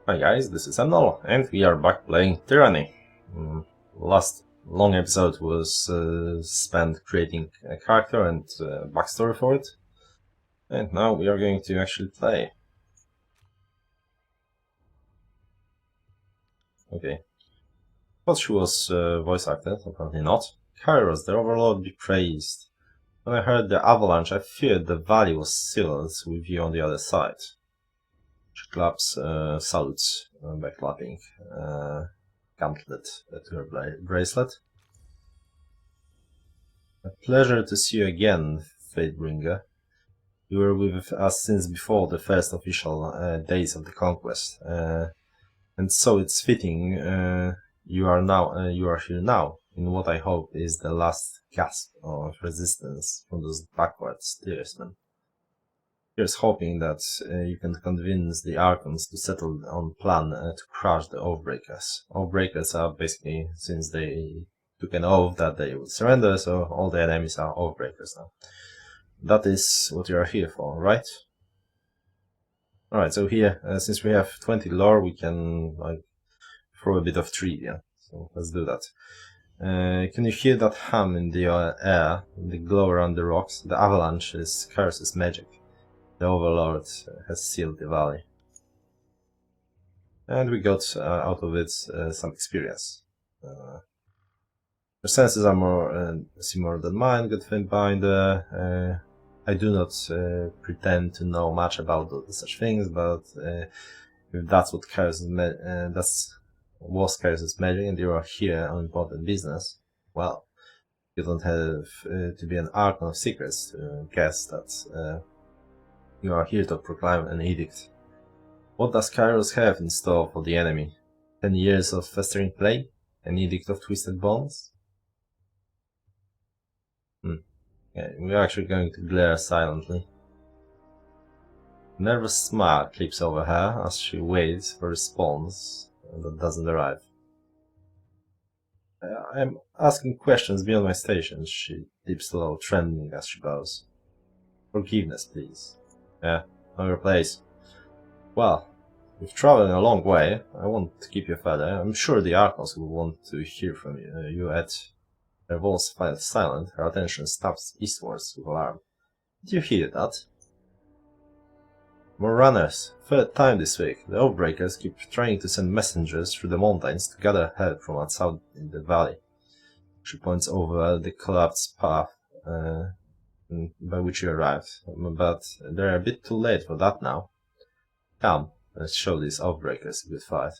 Hi guys, this is Emnel, and we are back playing Tyranny. Last long episode was spent creating a character and backstory for it, and now we are going to actually play. Okay. Thought she was voice acted, apparently not. Kairos, the Overlord, be praised. When I heard the avalanche, I feared the valley was sealed with you on the other side. She claps, salutes by clapping. Gauntlet to her bracelet. A pleasure to see you again, Fatebringer. You were with us since before the first official days of the conquest, and so it's fitting you are here now in what I hope is the last gasp of resistance from those backward steersmen. Here's hoping that you can convince the Archons to settle on plan to crush the Oathbreakers. Oathbreakers are basically, since they took an oath that they would surrender, so all the enemies are Oathbreakers now. That is what you are here for, right? Alright, so here, since we have 20 lore, we can throw a bit of trivia. So let's do that. Can you hear that hum in the air, the glow around the rocks? The avalanche is Kairos' magic. The Overlord has sealed the valley. And we got out of it some experience. Your senses are more similar than mine, good Fiendbinder. I do not pretend to know much about such things, but if that's what was Kairos' magic and you are here on important business, well, you don't have to be an Archon of Secrets to guess that you are here to proclaim an edict. What does Kairos have in store for the enemy? 10 years of festering plague? An edict of twisted bones? Yeah, we're actually going to glare silently. A nervous smile creeps over her as she waits for a response that doesn't arrive. I'm asking questions beyond my station, she dips low, trembling as she bows. Forgiveness, please. Yeah, know your place. Well, we've traveled a long way. I won't keep you further. I'm sure the Archons will want to hear from you at... Her voice fell silent, her attention stops eastwards with alarm. Did you hear that? More runners. Third time this week. The Oathbreakers keep trying to send messengers through the mountains to gather help from outside in the valley. She points over the collapsed path by which you arrived, but they're a bit too late for that now. Come, let's show these Oathbreakers a good fight.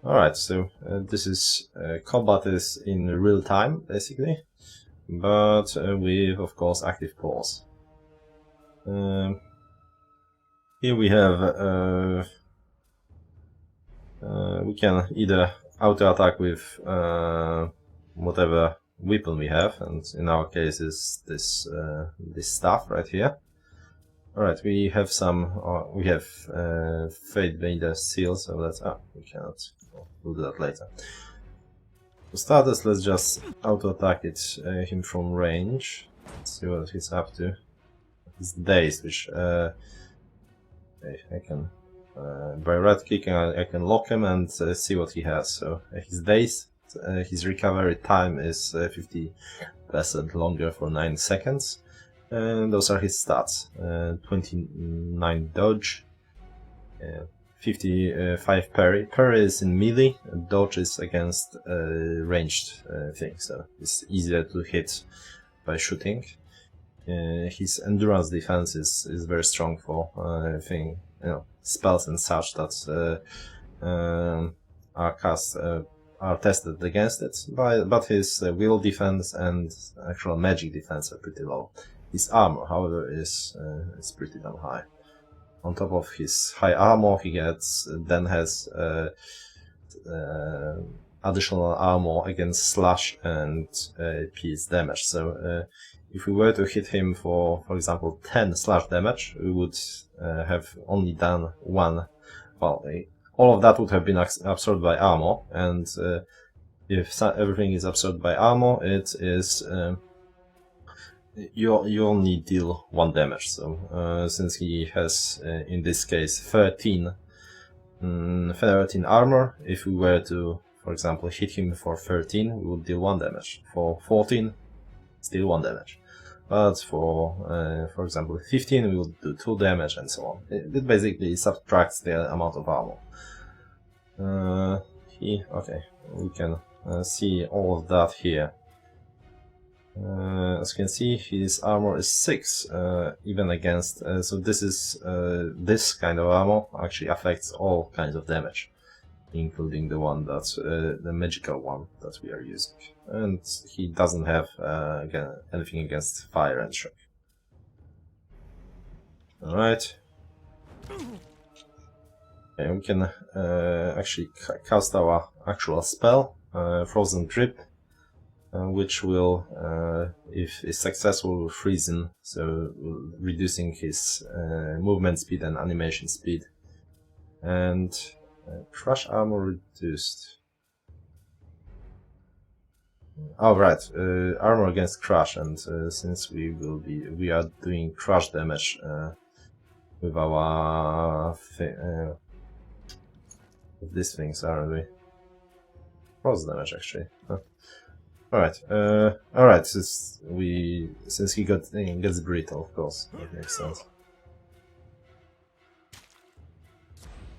Alright, so this is combat is in real time, basically, but with, of course, active pause. Here we have, we can either auto-attack with whatever weapon we have, and in our case is this staff right here. Alright, we have Fatebringer seal, so that's... we cannot... We'll do that later. For starters, let's just auto-attack him from range. Let's see what he's up to. He's dazed, which... I can... by right-clicking, I can lock him and see what he has. So, he's dazed. His recovery time is 50% longer for 9 seconds. And those are his stats. 29 dodge, 55 parry. Parry is in melee, dodge is against ranged things, so it's easier to hit by shooting. His endurance defense is very strong for spells and such that are cast are tested against it, but his will defense and actual magic defense are pretty low. His armor, however, is pretty damn high. On top of his high armor, he has additional armor against slash and pierce damage. So if we were to hit him for example, 10 slash damage, we would have only done 1. Well, all of that would have been absorbed by armor, and if everything is absorbed by armor, it is you only deal 1 damage. So since he has in this case 13 armor, if we were to, for example, hit him for 13, we would deal 1 damage. For 14, still 1 damage. But for example, 15, we would do 2 damage and so on. It basically subtracts the amount of armor. Okay, we can see all of that here. As you can see, his armor is 6, even against. So this is this kind of armor actually affects all kinds of damage, including the one that's the magical one that we are using. And he doesn't have again anything against fire and shock. All right. Okay, we can actually cast our actual spell, Frozen Grip. Which will, if is successful, freeze him, so reducing his movement speed and animation speed. And crush armor reduced. Oh right, armor against crush, and since we are doing crush damage with our with these things, aren't we? Frost damage actually. Huh. Alright, since he gets brittle, of course, that makes sense.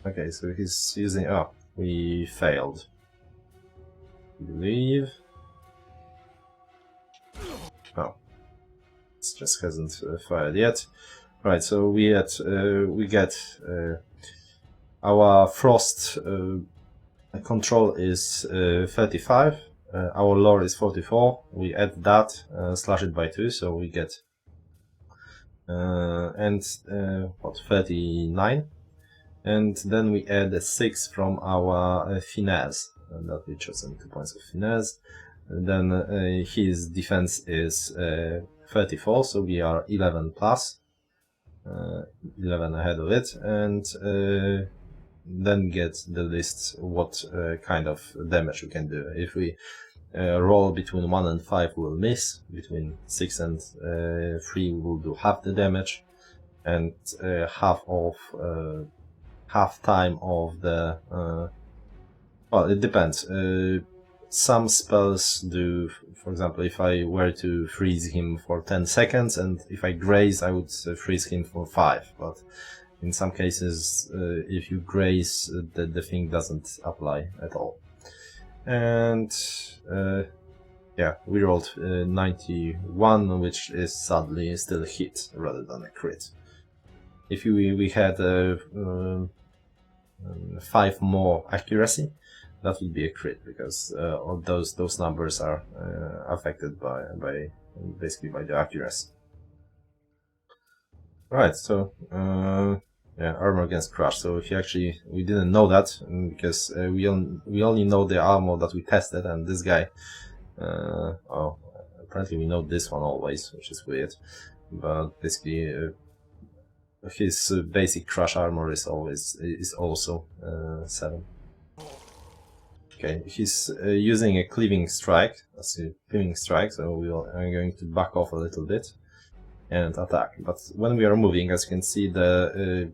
Okay, so he's using. Oh, we failed. I believe. Oh, it just hasn't fired yet. Right, so we get our frost control is 35. Our lore is 44. We add that, slash it by 2, so we get 39. And then we add a 6 from our finesse, and that we chosen 2 points of finesse. And then his defense is 34, so we are 11 plus, 11 ahead of it, and then get the list what kind of damage we can do. If we roll between 1 and 5, we will miss. Between 6 and 3, we will do half the damage, and half time of the. Well, it depends. Some spells do, for example, if I were to freeze him for 10 seconds, and if I graze, I would freeze him for 5. But in some cases, if you graze, the thing doesn't apply at all. And yeah, we rolled 91, which is sadly still a hit rather than a crit. If we had 5 more accuracy, that would be a crit, because all those numbers are affected by basically by the accuracy. Right, so yeah, armor against crush. So we didn't know that because we only know the armor that we tested, and this guy. Oh, apparently we know this one always, which is weird. But basically, his basic crush armor is also 7. Okay, he's using a cleaving strike. That's a cleaving strike, so I'm going to back off a little bit and attack. But when we are moving, as you can see, the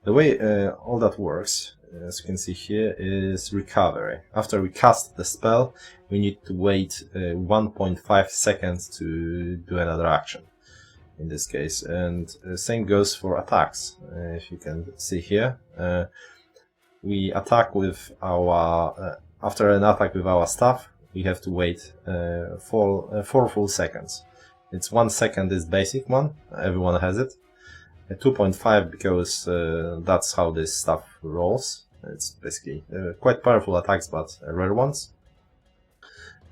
way all that works, as you can see here, is recovery. After we cast the spell, we need to wait 1.5 seconds to do another action. In this case, and same goes for attacks. If you can see here. We attack with our after an attack with our staff, we have to wait 4 full seconds. It's 1 second is basic one, everyone has it. 2.5 because that's how this stuff rolls. It's basically quite powerful attacks, but rare ones.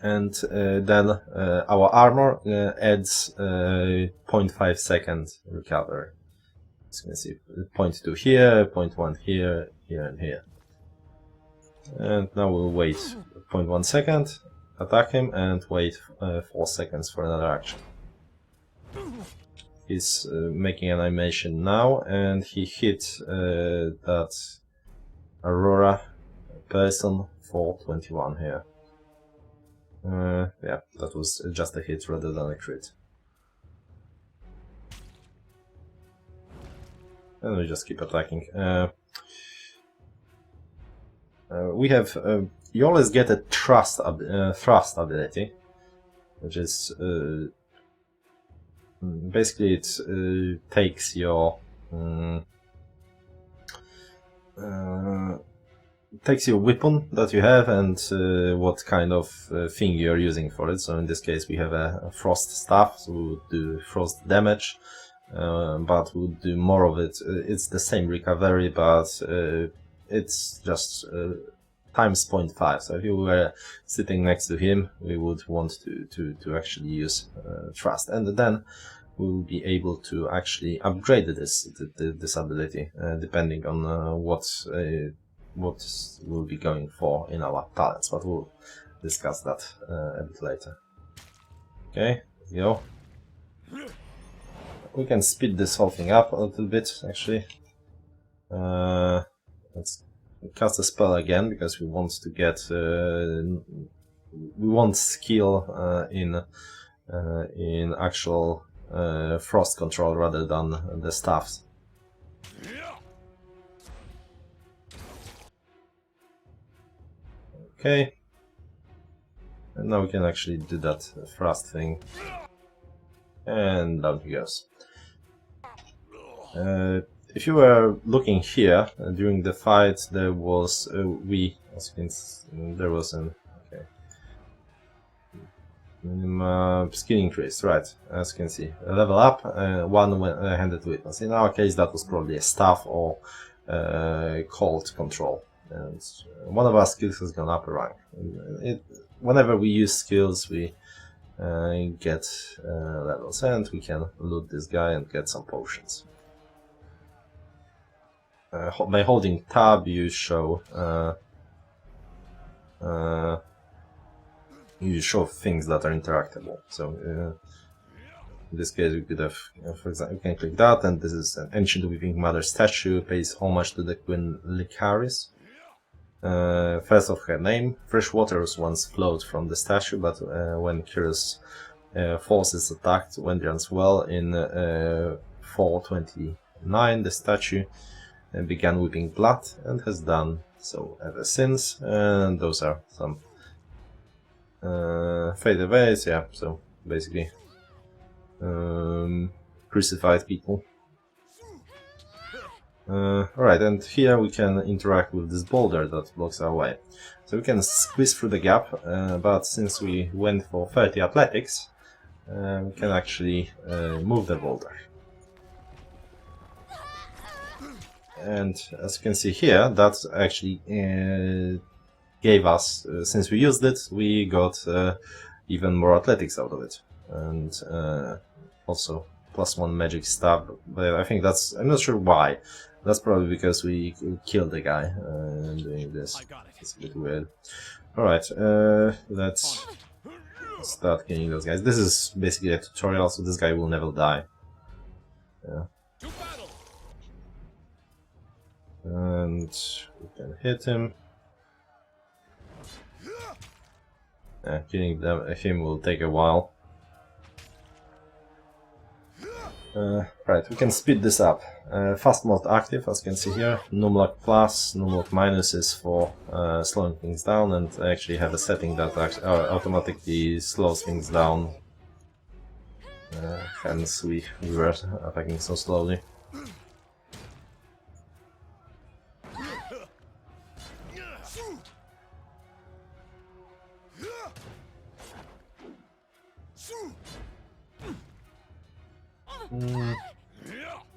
And then our armor adds 0.5 second recovery. As you can see, 0.2 here, 0.1 here, here and here. And now we'll wait 0.1 second, attack him, and wait 4 seconds for another action. He's making an animation now, and he hit that Aurora person for 21 here. Yeah, that was just a hit rather than a crit. And we just keep attacking. We have... you always get a thrust ability, which is... basically it takes your... takes your weapon that you have and what kind of thing you're using for it. So in this case we have a frost staff, so we would do frost damage, but we'll do more of it. It's the same recovery, but it's just times 0.5. So if you were sitting next to him, we would want to actually use trust, and then we'll be able to actually upgrade this ability depending on what we'll be going for in our talents, but we'll discuss that a bit later. Okay, let's go. We can speed this whole thing up a little bit, actually. Let's cast a spell again, because we want to get... we want skill in actual frost control rather than the staffs. Okay, and now we can actually do that thrust thing, and down he goes. If you were looking here during the fight, there was as you can see, there was an skill increase, right? As you can see, a level up, one-handed weapons. In our case, that was probably a staff or cold control. And one of our skills has gone up a rank. Whenever we use skills, we get levels, and we can loot this guy and get some potions. By holding tab, you show things that are interactable. So in this case, we could have, for example, you can click that, and this is an ancient weaving mother statue. Pays homage to the Queen Lycaris. First of her name, fresh waters once flowed from the statue, but when curious forces attacked Wendrian's well in 429, the statue began weeping blood and has done so ever since. And those are some fade aways, yeah, so basically crucified people. Alright, and here we can interact with this boulder that blocks our way. So we can squeeze through the gap, but since we went for 30 athletics, we can actually move the boulder. And as you can see here, that actually gave us, since we used it, we got even more athletics out of it. And also +1 magic stab, but I think that's, I'm not sure why. That's probably because we killed the guy doing this. It's a bit weird. Alright, let's start killing those guys. This is basically a tutorial, so this guy will never die. Yeah. And we can hit him. Killing him will take a while. Right, we can speed this up. Fast mode active, as you can see here. Numlock plus, numlock minus is for slowing things down, and I actually have a setting that automatically slows things down. Hence we were attacking so slowly.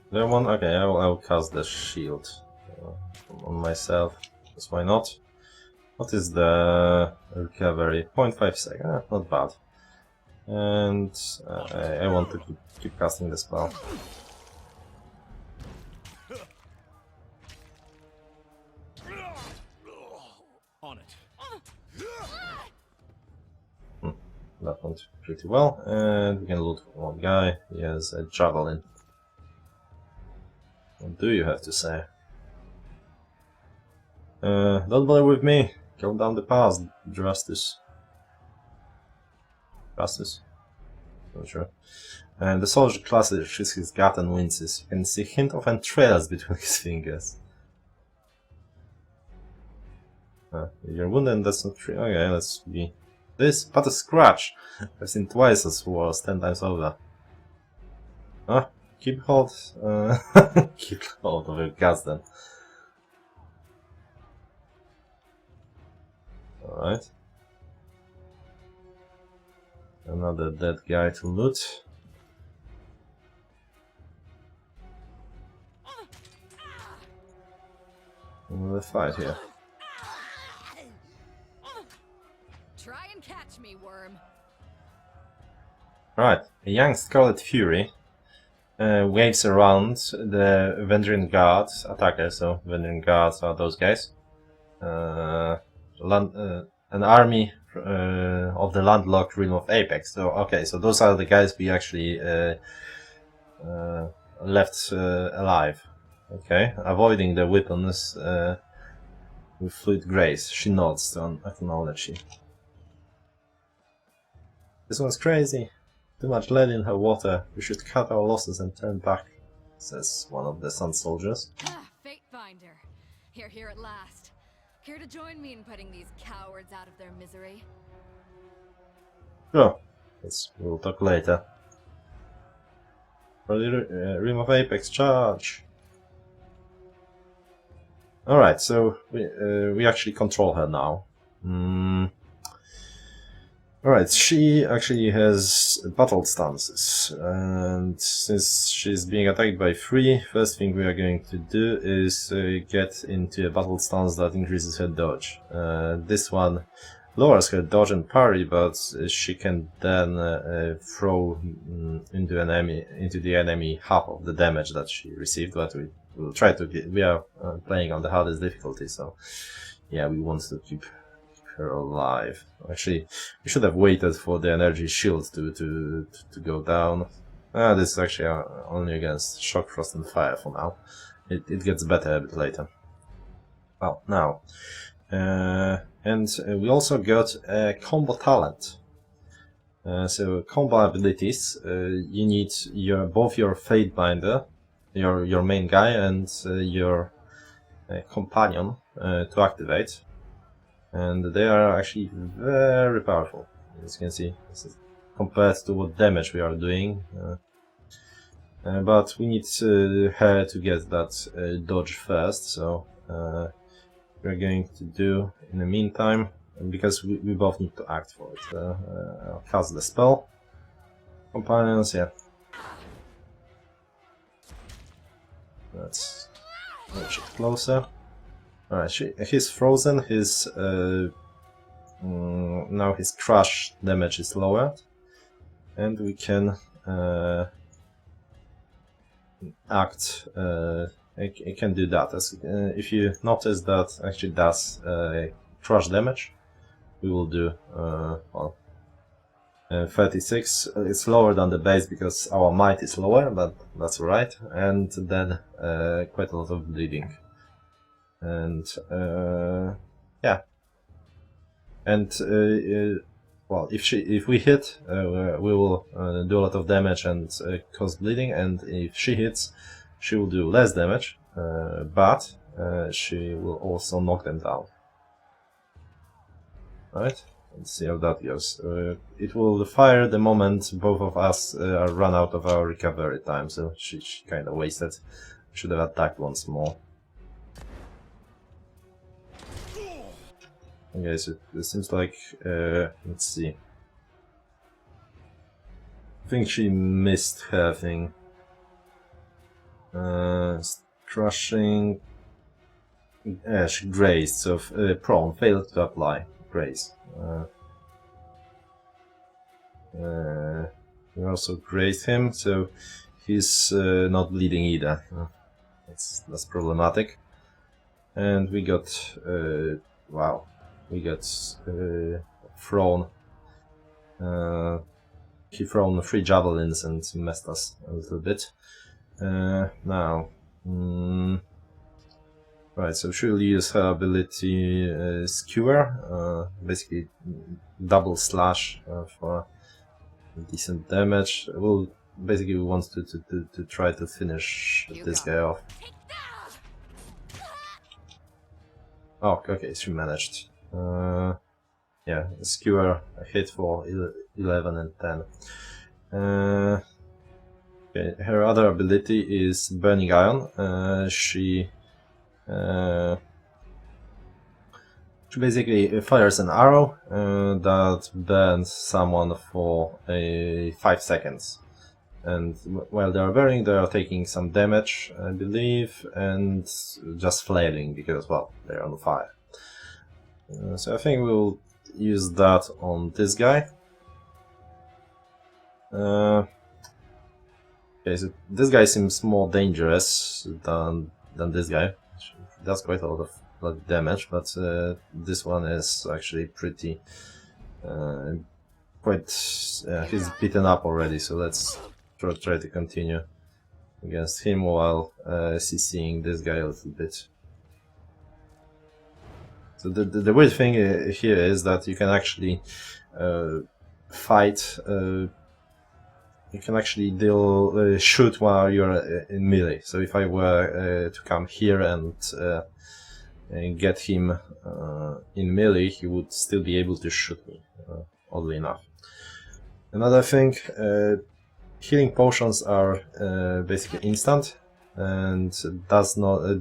There one? Okay, I will cast the shield on myself, because why not? What is the recovery? 0.5 seconds, not bad. And I want to keep casting the spell. On it. That went pretty well, and we can loot one guy. He has a javelin. What do you have to say? Don't bother with me. Go down the path, Justice. Rastus? Not sure. And the soldier clashes his gut and winces. You can see a hint of entrails between his fingers. You're wounded, that's not true. Okay, let's be this, but a scratch. I've seen twice as worse, 10 times over. Keep hold. Keep hold of your guts then. Alright. Another dead guy to loot. Another fight here. Try and catch me, worm. Right, a young Scarlet Fury waves around the Vendrian Guards attacker, so Vendrian Guards are those guys. An army of the landlocked realm of Apex. So, okay, so those are the guys we actually left alive. Okay, avoiding the weapons with fluid grace. She nods to acknowledge it. This one's crazy. Too much lead in her water. We should cut our losses and turn back, says one of the Sun Soldiers. Fate finder. You're here at last. Care to join me in putting these cowards out of their misery? Sure. We'll talk later. For the Realm of Apex, charge! Alright, so we actually control her now. Alright, she actually has battle stances, and since she's being attacked by 3, first thing we are going to do is get into a battle stance that increases her dodge. This one lowers her dodge and parry, but she can then throw into the enemy half of the damage that she received, but we will try to get, we are playing on the hardest difficulty, so yeah, we want to keep her alive. Actually, we should have waited for the energy shield to go down. This is actually only against shock, frost and fire for now. It gets better a bit later. Well, now. And we also got a combo talent. So combo abilities, you need both your Fate Binder, your main guy, and your companion to activate. And they are actually very powerful, as you can see, compared to what damage we are doing. But we need her to get that dodge first, so we're going to do in the meantime, because we both need to act for it. I'll cast the spell. Companions, yeah. Let's push it closer. Alright, he's frozen, now his crush damage is lowered, and we can act, it can do that. If you notice that actually does crush damage, we will do, 36, it's lower than the base because our might is lower, but that's alright, and then quite a lot of bleeding. And yeah, and well, if we hit, we will do a lot of damage and cause bleeding, and if she hits, she will do less damage, but she will also knock them down. Right? Let's see how that goes. It will fire the moment both of us run out of our recovery time, so she kind of wasted. Should have attacked once more. Okay, so it seems like, let's see. I think she missed her thing. Crushing. Yeah, she grazed, so prone, failed to apply. Graze. We also grazed him, so he's not bleeding either. That's problematic. And we got, wow. We got thrown. He thrown 3 javelins and messed us a little bit. Now, right. So she'll use her ability Skewer, basically double slash for decent damage. We'll basically we want to try to finish this guy off. Oh, okay, she managed. Yeah, skewer a hit for 11 and 10. Okay, her other ability is Burning Iron. She basically fires an arrow that burns someone for 5 seconds. And while they are burning, they are taking some damage, I believe, and just flailing because, well, they're on fire. So I think we'll use that on this guy. Okay, so this guy seems more dangerous than this guy. He does quite a lot of damage, but this one is actually pretty he's beaten up already. So let's try to continue against him while CCing this guy a little bit. So the weird thing here is that you can actually fight. You can actually shoot while you're in melee. So if I were to come here and get him in melee, he would still be able to shoot me, oddly enough. Another thing, healing potions are basically instant and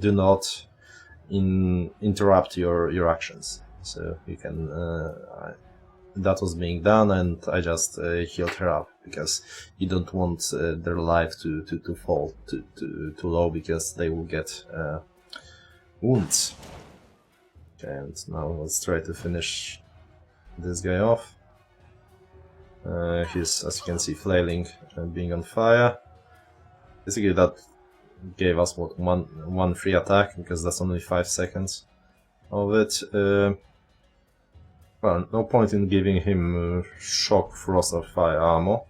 do not interrupt your actions. So you can that was being done, and I just healed her up because you don't want their life to fall too low because they will get wounds. Okay, and now let's try to finish this guy off. He's, as you can see, flailing and being on fire. Basically that gave us what, one free attack because that's only 5 seconds of it. Well, no point in giving him shock, frost, or fire armor.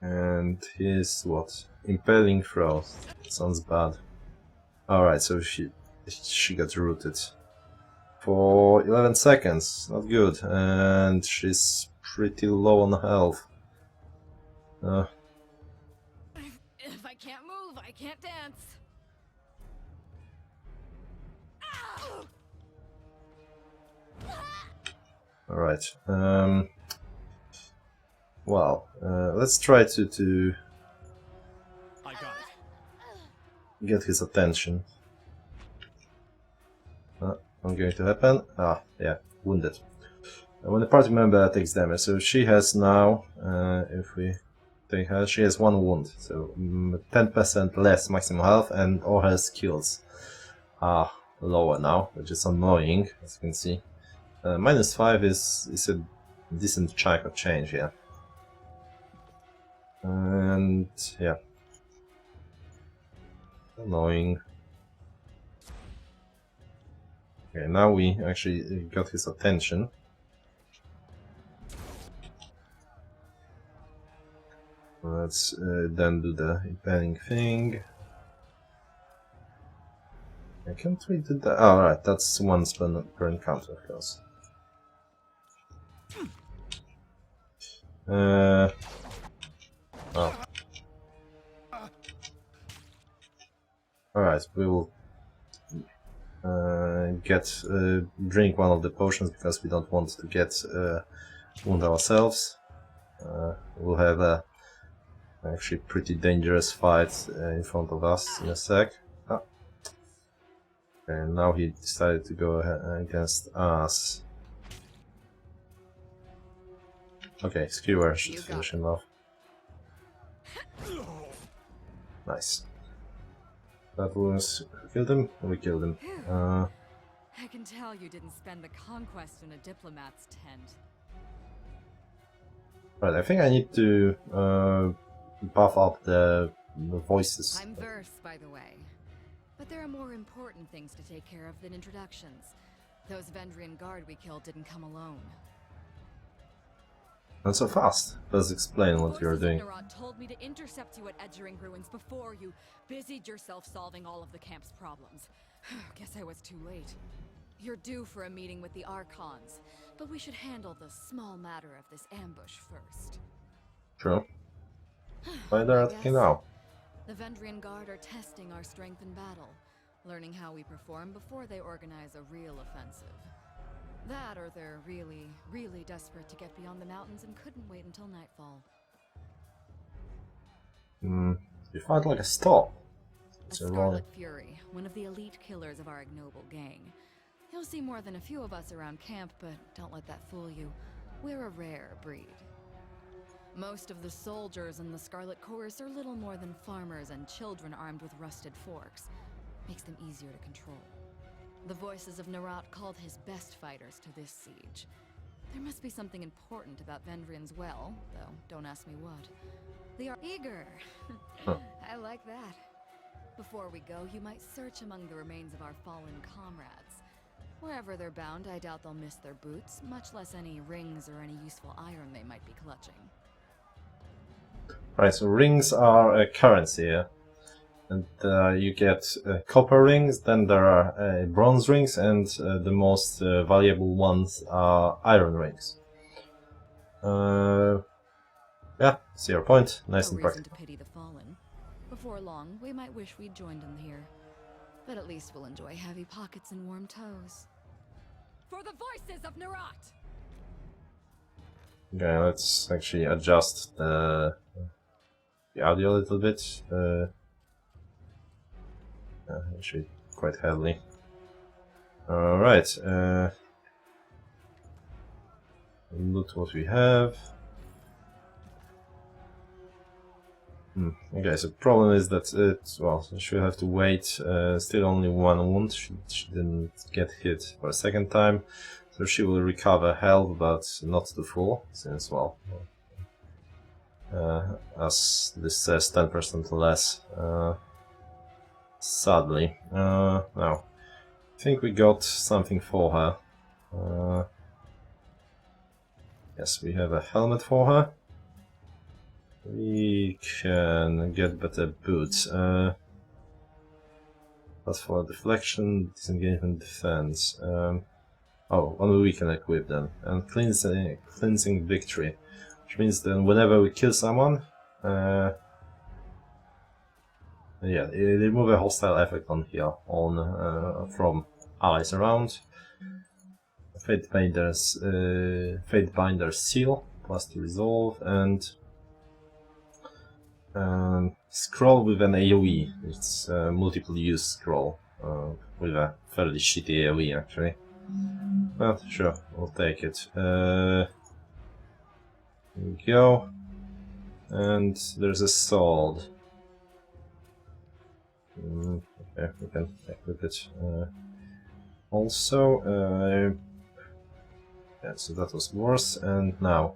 And his what? Impaling throw. Sounds bad. Alright, so she got rooted for 11 seconds. Not good. And she's pretty low on health. If I can't move, I can't dance. Alright. Well, let's try to I got it. get his attention. Not going to happen. Ah, yeah, wounded. When the party member takes damage, so she has now, if we take her, she has 1 wound, so 10% less maximum health, and all her skills are lower now, which is annoying, as you can see. -5 is a decent chunk of change here. And yeah, annoying. Okay, now we actually got his attention. Let's then do the impending thing. Can't we do that? Oh, right, that's 1 spell per encounter, of course. Oh. Alright, we will drink one of the potions because we don't want to get wound ourselves. We'll have a actually pretty dangerous fight in front of us in a sec. Ah. And now he decided to go against us. Okay, Skewer should finish him off. Nice. That was... killed him? We killed him. I can tell you didn't spend the conquest in a diplomat's tent. Right, I think I need to buff up the voices. I'm versed, by the way. But there are more important things to take care of than introductions. Those Vendrian guard we killed didn't come alone. Not so fast. Let's explain what you're doing. Forces of told me to intercept you at Edgering Ruins before you busied yourself solving all of the camp's problems. Guess I was too late. You're due for a meeting with the Archons, but we should handle the small matter of this ambush first. True. Why they're I attacking guess. now? The Vendrian Guard are testing our strength in battle, learning how we perform before they organize a real offensive. That, or they're really, really desperate to get beyond the mountains and couldn't wait until nightfall. You fight like a storm. A It's a Scarlet Fury, one of the elite killers of our ignoble gang. You'll see more than a few of us around camp, but don't let that fool you. We're a rare breed. Most of the soldiers in the Scarlet Chorus are little more than farmers and children armed with rusted forks. Makes them easier to control. The voices of Nerat called his best fighters to this siege. There must be something important about Vendrian's well, though don't ask me what. They are eager. I like that. Before we go, you might search among the remains of our fallen comrades. Wherever they're bound, I doubt they'll miss their boots, much less any rings or any useful iron they might be clutching. Right, so rings are a currency here. And you get copper rings, then there are bronze rings, and the most valuable ones are iron rings. Yeah, see your point. Nice No and reason to practical. pity the fallen. Before long, we might wish we'd joined them here. But at least we'll enjoy heavy pockets and warm toes. For the voices of Nerat! Okay, let's actually adjust the audio a little bit. Actually, quite heavily. Alright, look what we have. Okay, so the problem is that she will have to wait. Still only one wound. She didn't get hit for a second time, so she will recover health, but not the full, since as this says 10% less. Sadly, now I think we got something for her. Yes, we have a helmet for her. We can get better boots, but for deflection, disengagement, defense. Only we can equip them. And cleansing victory, which means that whenever we kill someone, remove a hostile effect on here from allies around. Fatebinder's seal +2 resolve, and scroll with an AoE. It's a multiple use scroll with a fairly shitty AoE actually. Well, sure, we'll take it. Here we go. And there's a sword. Okay, we can equip it. Also, yeah, so that was worse. And now,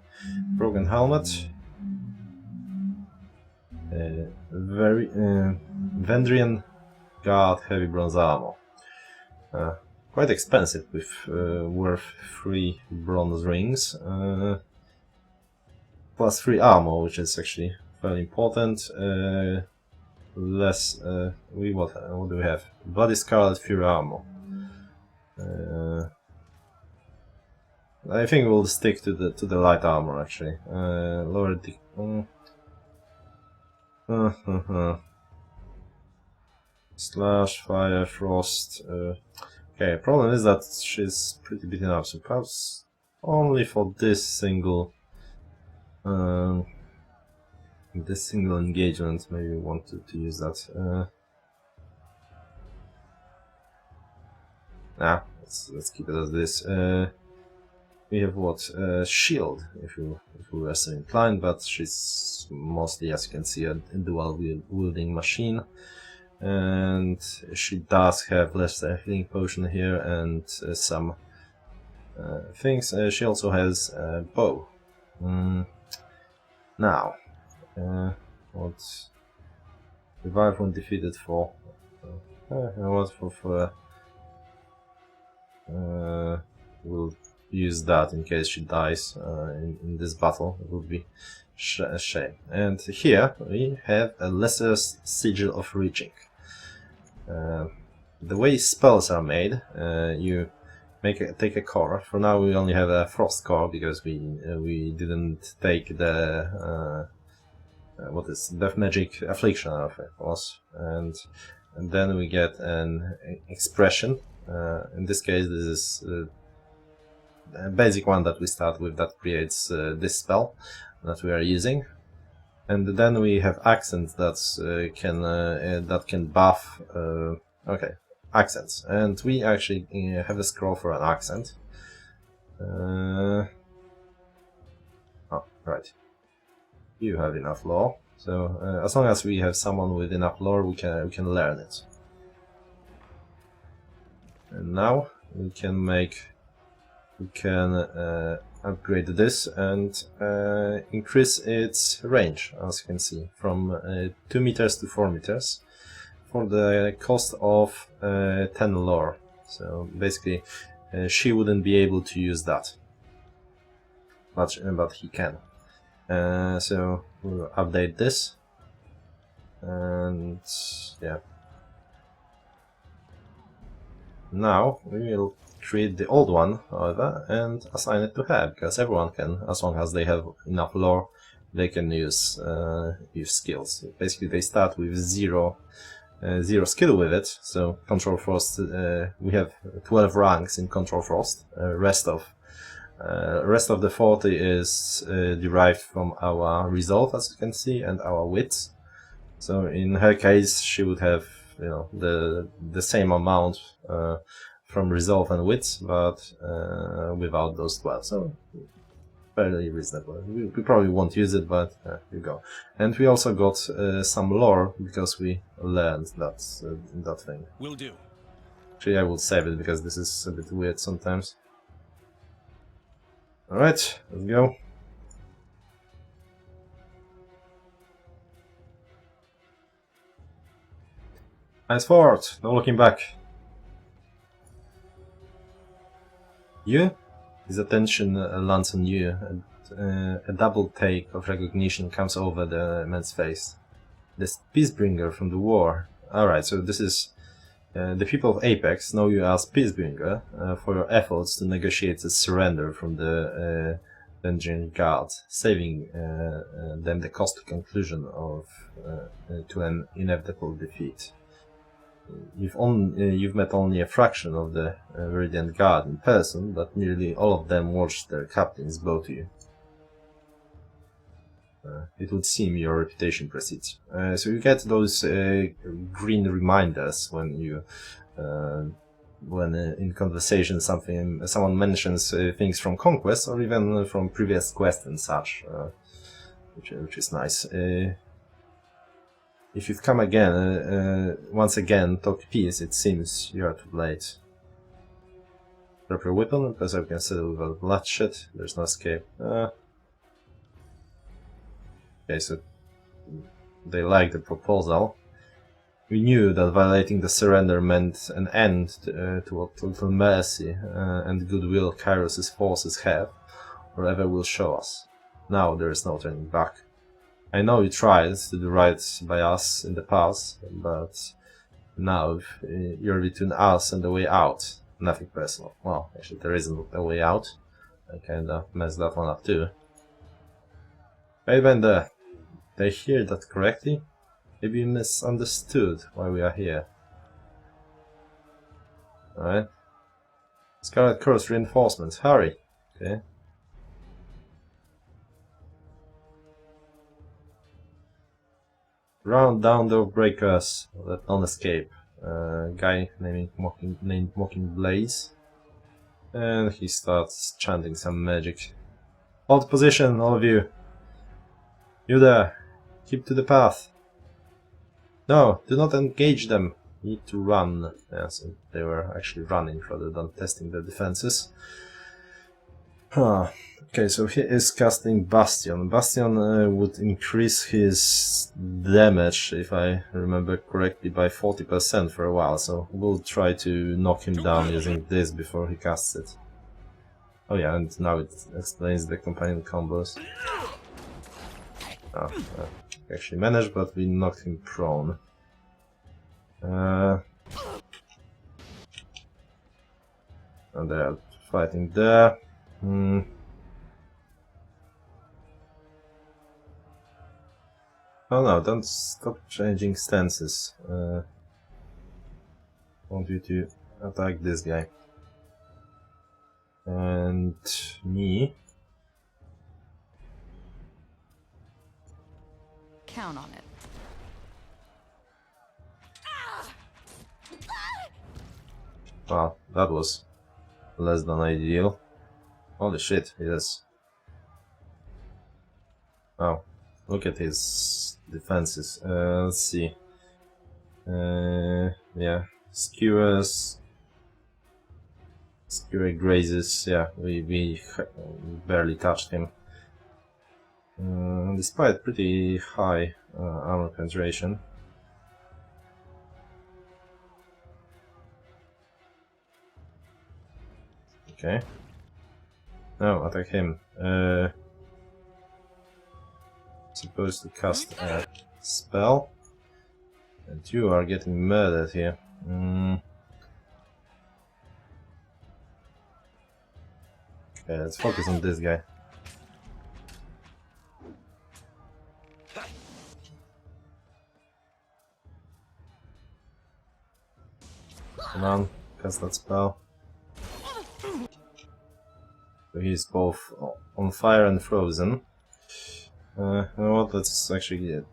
broken helmet. Very Vendrian Guard heavy bronze armor. Quite expensive, with worth 3 bronze rings. Plus 3 armor, which is actually fairly important. Less. What do we have? Bloody Scarlet Fury armor. I think we'll stick to the light armor actually. Lower the. Slash, fire, frost. Okay, problem is that she's pretty beaten up, so perhaps only for this single engagement, maybe we want to use that. Let's keep it as this. We have what? Shield, if you were so inclined, but she's mostly, as you can see, a dual wielding machine. And she does have less healing potion here and some things. She also has a bow. Now, what? Revive when defeated for. We'll use that in case she dies in this battle. It would be a shame. And here we have a lesser sigil of reaching. The way spells are made, you take a core. For now, we only have a frost core because we didn't take the what is death magic affliction of it was, and then we get an expression. In this case, this is a basic one that we start with that creates this spell that we are using, and then we have accents that can buff. Okay, accents, and we actually have a scroll for an accent. Oh, right. You have enough lore, so as long as we have someone with enough lore, we can learn it. And now we can upgrade this and increase its range, as you can see, from 2 meters to 4 meters for the cost of 10 lore. So basically, she wouldn't be able to use that, but he can. So we'll update this, and yeah. Now we will create the old one, however, and assign it to her, because everyone can, as long as they have enough lore, they can use skills. Basically, they start with zero skill with it. So Control Frost, we have 12 ranks in Control Frost. Rest of the 40 is derived from our Resolve, as you can see, and our Wit. So in her case, she would have, you know, the same amount from Resolve and Wit, but without those 12. So fairly reasonable. We probably won't use it, but here you go. And we also got some lore because we learned that thing. Will do. Actually, I will save it because this is a bit weird sometimes. Alright, let's go. Eyes forward, no looking back. You? His attention lands on you, and a double take of recognition comes over the man's face. This Peacebringer from the war. Alright, so this is... the people of Apex know you as Peacebringer for your efforts to negotiate a surrender from the Dungeon Guard, saving them the costly conclusion to an inevitable defeat. You've met only a fraction of the Viridian Guard in person, but nearly all of them watched their captains bow to you. It would seem your reputation precedes. So you get those green reminders when you, in conversation someone mentions things from Conquest or even from previous quests and such, which is nice. If you've come again, once again, talk peace, it seems you are too late. Drop your weapon, because I can settle without bloodshed, there's no escape. Okay, so they like the proposal. We knew that violating the surrender meant an end to what little mercy and goodwill Kairos' forces have, or ever will show us. Now there is no turning back. I know you tried to do right by us in the past, but now you're between us and the way out. Nothing personal. Well, actually there isn't a way out. I kinda messed that one up too. Hey Bender, did I hear that correctly? Maybe you misunderstood why we are here. Alright. Scarlet Cross reinforcements, hurry! Okay. Round down the breakers, let none escape. Guy named Mocking Blaze. And he starts chanting some magic. Hold position, all of you! You there! Keep to the path! No, do not engage them! You need to run. Yeah, so they were actually running rather than testing their defenses. Okay, so he is casting Bastion. Bastion would increase his damage, if I remember correctly, by 40% for a while, so we'll try to knock him down using this before he casts it. Oh yeah, and now it explains the companion combos. Actually managed, but we knocked him prone. And they're fighting there. Oh no, don't stop changing stances. Want you to attack this guy. And me. Count on it. Wow, that was less than ideal. Holy shit, yes. Wow, look at his defenses. Let's see. Yeah, skewers. Skewer grazes, yeah, we barely touched him. Despite pretty high armor penetration. Okay. No, attack him. Supposed to cast a spell. And you are getting murdered here. Okay, let's focus on this guy. Come on, cast that spell. So he's both on fire and frozen. You know what, let's actually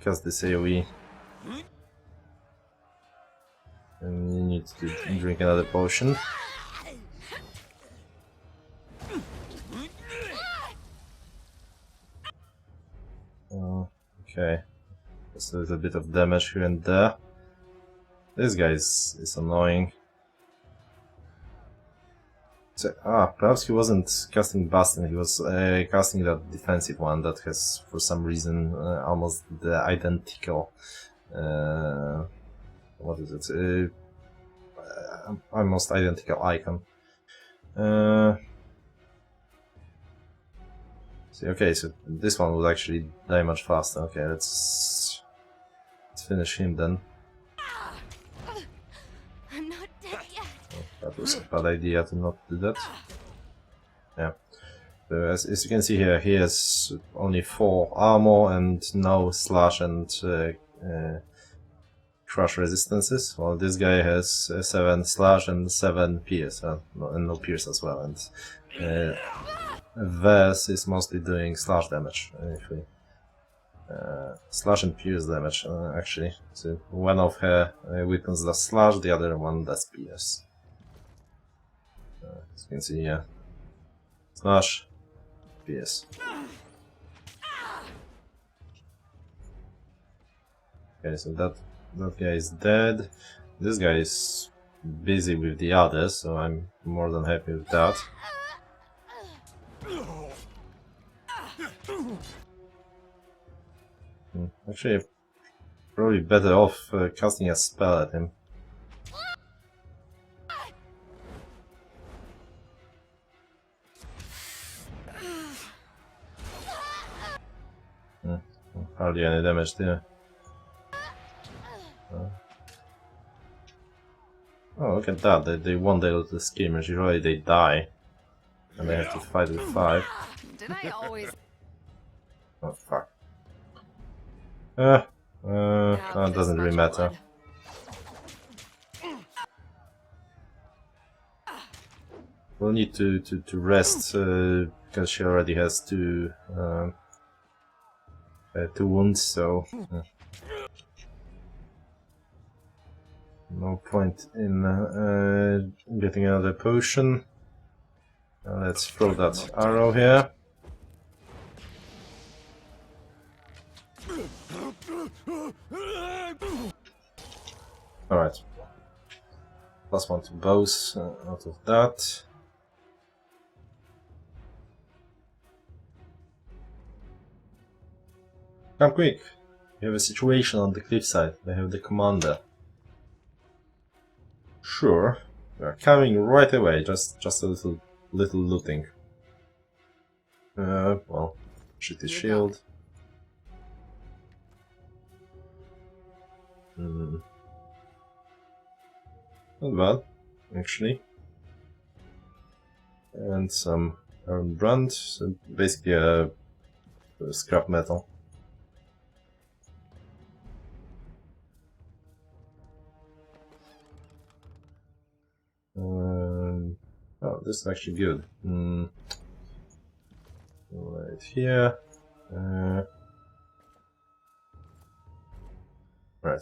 cast this AoE. And you need to drink another potion. Okay, just a little bit of damage here and there. This guy is annoying. So, perhaps he wasn't casting Bastion, he was casting that defensive one that has, for some reason, almost the identical... what is it? Almost identical icon. See, okay, so this one would actually die much faster. Okay, let's finish him then. I'm not dead yet. Oh, that was a bad idea to not do that. Yeah. So as you can see here, he has only 4 armor and no slash and crush resistances, while this guy has 7 slash and 7 pierce, and no pierce as well. And Vers is mostly doing slash damage. If we slash and pierce damage, actually. So one of her weapons does slash, the other one does pierce. As you can see here, slash, pierce. Okay, so that guy is dead. This guy is busy with the others, so I'm more than happy with that. Actually, probably better off casting a spell at him. Hardly any damage there. Oh, look at that, they won their little skirmish. Usually they die. And they have to fight with 5. Did I always? Oh, fuck. That doesn't really matter. We'll need to rest, because she already has 2 wounds, so... no point in getting another potion. Let's throw that arrow here. Alright. +1 to bows out of that. Come quick! We have a situation on the cliffside. They have the commander. Sure, we are coming right away. Just a little looting. Well, shitty shield. Not bad, actually. And some iron brand, so basically a scrap metal. Oh, this is actually good. Right here. Right.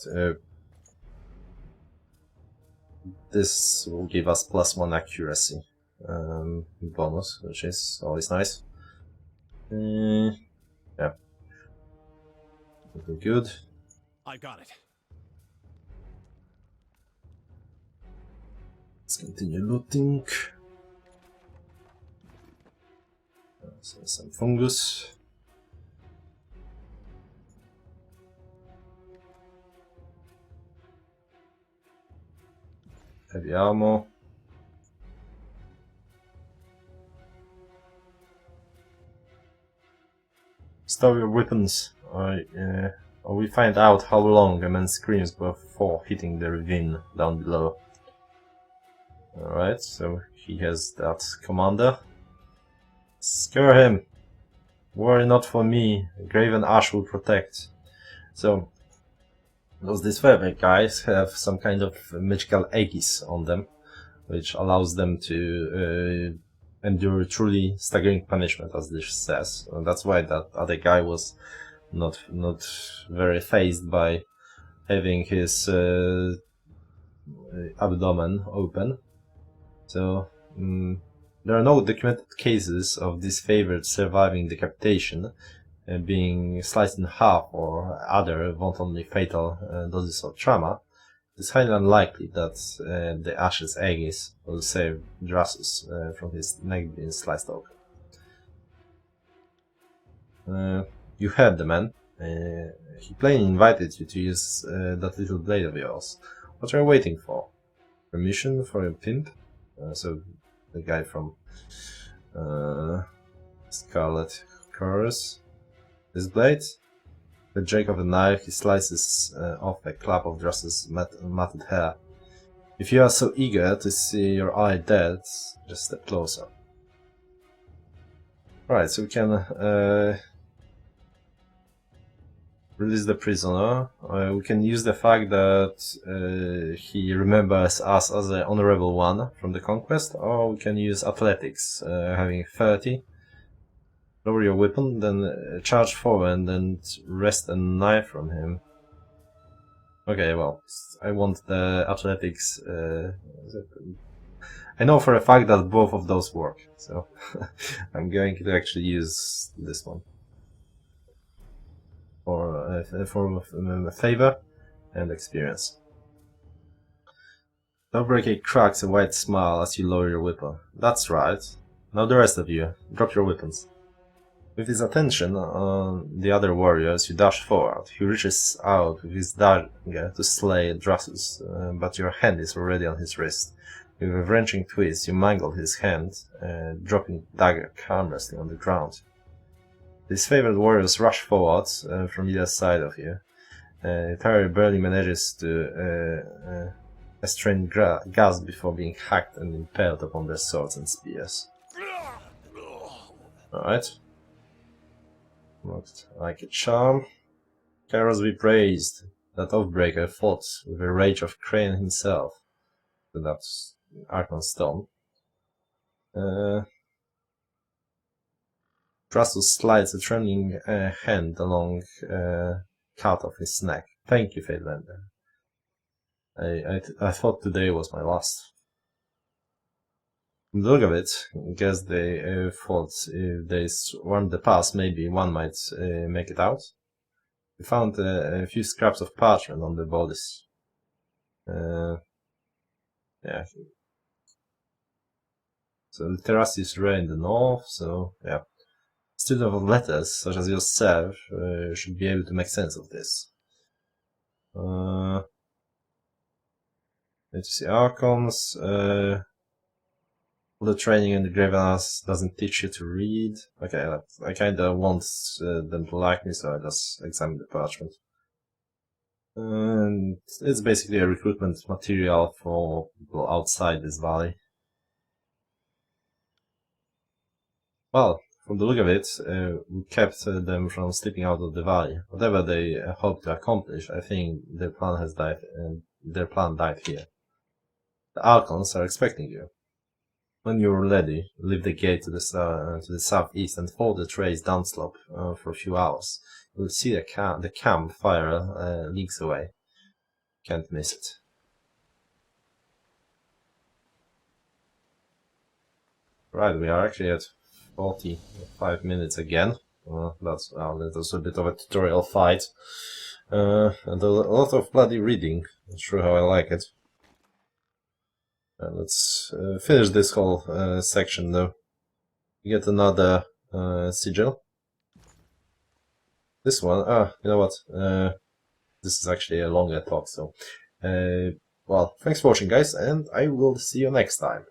This will give us +1 accuracy bonus, which is always nice. Yeah. Looking good. I got it. Let's continue looting. So some fungus. Heavy ammo. Stow your weapons, or we find out how long a man screams before hitting the ravine down below. Alright, so he has that commander. Scare him! Worry not for me, Graven Ash will protect. So, these further guys have some kind of magical aegis on them, which allows them to endure truly staggering punishment, as this says. And that's why that other guy was not very fazed by having his abdomen open. So there are no documented cases of disfavored surviving decapitation, being sliced in half or other wantonly fatal doses of trauma. It's highly unlikely that the Ash's aegis will save Drasus from his neck being sliced open. You heard the man. He plainly invited you to use that little blade of yours. What are you waiting for? Permission for your pimp? So, the guy from Scarlet Chorus. This blade? The drake of a knife, he slices off a clump of Drasus' matted hair. If you are so eager to see your eye dead, just step closer. Right, so we can release the prisoner. We can use the fact that he remembers us as an honorable one from the conquest, or we can use athletics, having 30. Lower your weapon, then charge forward and wrest a knife from him. Okay, well, I want the athletics. I know for a fact that both of those work, so I'm going to actually use this one for favor and experience. Dawnbreaker cracks a wide smile as you lower your weapon. That's right. Now the rest of you, drop your weapons. With his attention on the other warriors, you dash forward. He reaches out with his dagger to slay Drasus, but your hand is already on his wrist. With a wrenching twist, you mangle his hand, dropping the dagger harmlessly on the ground. His favored warriors rush forward from either side of you. Tyranny barely manages to restrain gasp before being hacked and impaled upon their swords and spears. Alright. Looked like a charm. Kairos be praised. That Oathbreaker fought with the rage of Crane himself. So that's Archon Stone. Drasus slides a trembling hand along cut of his neck. Thank you, Fatelander. I thought today was my last. From the look of it, I guess they thought if they swarmed the pass, maybe one might make it out. We found a few scraps of parchment on the bodies. Yeah. So the terrace is rare in the north, so yeah. Student of letters, such as yourself, should be able to make sense of this. Let's see, Archons. The training in the Gravenas doesn't teach you to read. Okay, I kinda want them to like me, so I just examine the parchment. And it's basically a recruitment material for people outside this valley. Well, from the look of it, we kept them from slipping out of the valley. Whatever they hoped to accomplish, I think their plan has died, and their plan died here. The Archons are expecting you. When you're ready, leave the gate to the southeast and follow the trace downslope for a few hours. You'll see the campfire leagues away. Can't miss it. Right, we are actually at 45 minutes again. That was a bit of a tutorial fight. And a lot of bloody reading. Not sure how I like it. Let's finish this whole section though. Get another sigil. This one, you know what? This is actually a longer talk, so... well, thanks for watching guys, and I will see you next time.